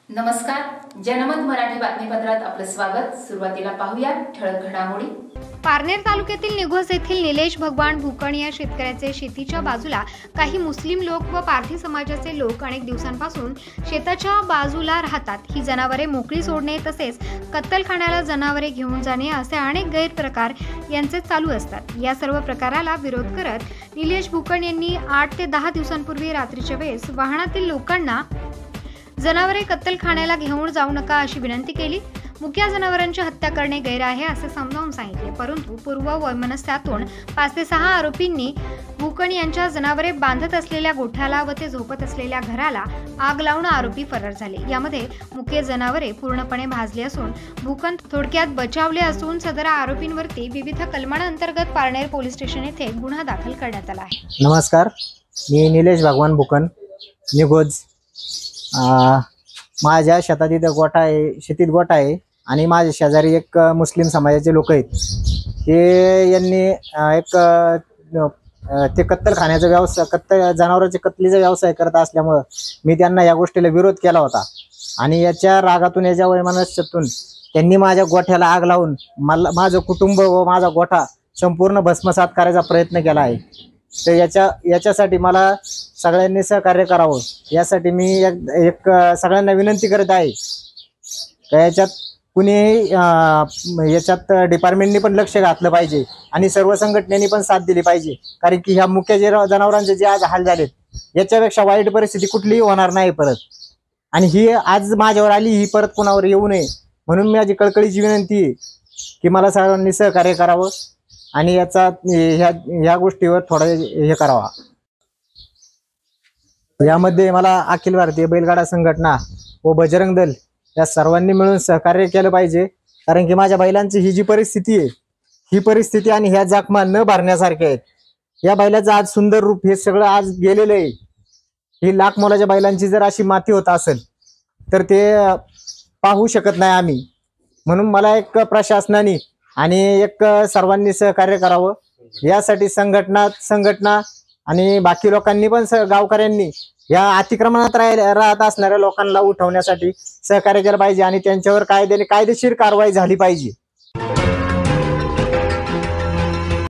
नमस्कार, जनमत मराठी बातमीपत्रात आपलं स्वागत। सुरुवातीला पाहूया ठळक घडामोडी। पारनेर तालुक्यातील निघोज येथील निलेश भगवान भुकण या शेतकऱ्याचे शेतीच्या बाजूला काही मुस्लिम लोक व पारधी समाजाचे लोक अनेक दिवसांपासून शेताच्या बाजूला राहतात। ही जनावरे मोकळी सोडणे तसेच कत्तलखान्याला जनावरे घेऊन जाणे असे अनेक गैरप्रकार यांचे चालू असतात। या सर्व प्रकाराला विरोध करत निलेश भुकण यांनी 8 ते 10 दिवसांपूर्वी रात्रीच्या वेळेस वाहनातील लोकांना जनावरे कत्तलखान्याला घेऊन जाऊ नका अशी विनंती केली। मुक्या जनावरांची हत्या करणे गैर आहे असे समजावून सांगितले, परंतु पूर्व वैमनस्यातून 5 ते 6 आरोपींनी भुकण यांच्या जनावरे बांधत असलेल्या गोठ्याला व ते झोपत असलेल्या घराला आग लावून आरोपी फरार झाले। यामध्ये मुके जनावरे पूर्णपणे भाजली असून भुकण थोडक्यात बचावले असून सदर आरोपींवरती विविध कलमांअंतर्गत पारनेर पोलीस स्टेशन येथे गुन्हा दाखल करण्यात आला आहे। नमस्कार, मी निलेश भगवान भुकण निघोज। माझ्या शेतात इथं गोठा आहे, शेतीत गोठा आहे आणि माझ्या शेजारी एक मुस्लिम समाजाचे लोक आहेत। ते यांनी ते कत्तलखान्याचा व्यवसाय जनावरांच्या कत्तलीचा व्यवसाय करत असल्यामुळं मी त्यांना या गोष्टीला विरोध केला होता आणि याच्या रागातून याच्या वैमनस्यातून त्यांनी माझ्या गोठ्याला आग लावून मला माझं कुटुंब व माझा गोठा संपूर्ण भस्मसात करायचा प्रयत्न केला आहे। तर याच्यासाठी मला सगळ्यांनी सहकार्य करावं यासाठी मी एक सगळ्यांना विनंती करत आहे की याच्यात कुणी याच्यात डिपार्टमेंटनी पण लक्ष घातलं पाहिजे आणि सर्व संघटनेनी पण साथ दिली पाहिजे, कारण की ह्या मुख्य जनावरांचे जे आज हाल झालेत याच्यापेक्षा वाईट परिस्थिती कुठलीही होणार नाही परत, आणि ही आज माझ्यावर आली ही परत कोणावर येऊ नये म्हणून माझी कळकळीची विनंती आहे की मला सर्वांनी सहकार्य करावं आणि याचा ह्या गोष्टीवर थोडं हे करावा। यामध्ये मला अखिल भारतीय बैलगाडा संघटना व बजरंग दल या सर्वांनी मिळून सहकार्य केलं पाहिजे, कारण की माझ्या बैलांची ही जी परिस्थिती आहे ही परिस्थिती आणि ह्या जखमा न भरण्यासारख्या आहेत। या बैलाचं आज सुंदर रूप हे सगळं आज गेलेलं आहे। ही लाख मोलाच्या बैलांची जर अशी माती होत असेल तर ते पाहू शकत नाही आम्ही, म्हणून मला एक प्रशासनाने आणि एक सर्वांनी सहकार्य करावं यासाठी संघटना आणि बाकी लोकांनी पण गावकऱ्यांनी या अतिक्रमणात राहत असणाऱ्या लोकांना उठवण्यासाठी सहकार्य केलं पाहिजे आणि त्यांच्यावर कायदेशीर कारवाई झाली पाहिजे।